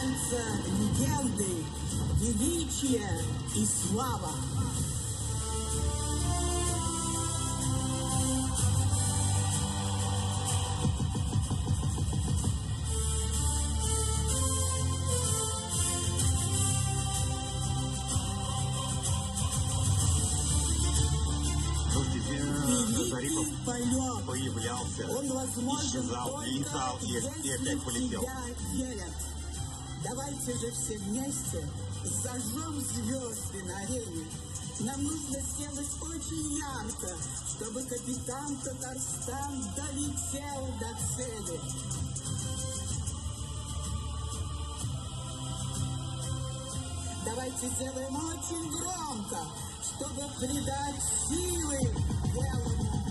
рождаются легенды, величие и слава. Зарипов появлялся, исчезал, летал и опять полетел. Давайте же все вместе зажжем звезды на арене. Нам нужно сделать очень ярко, чтобы капитан Татарстан долетел до цели. Давайте сделаем очень громко, чтобы придать силы белому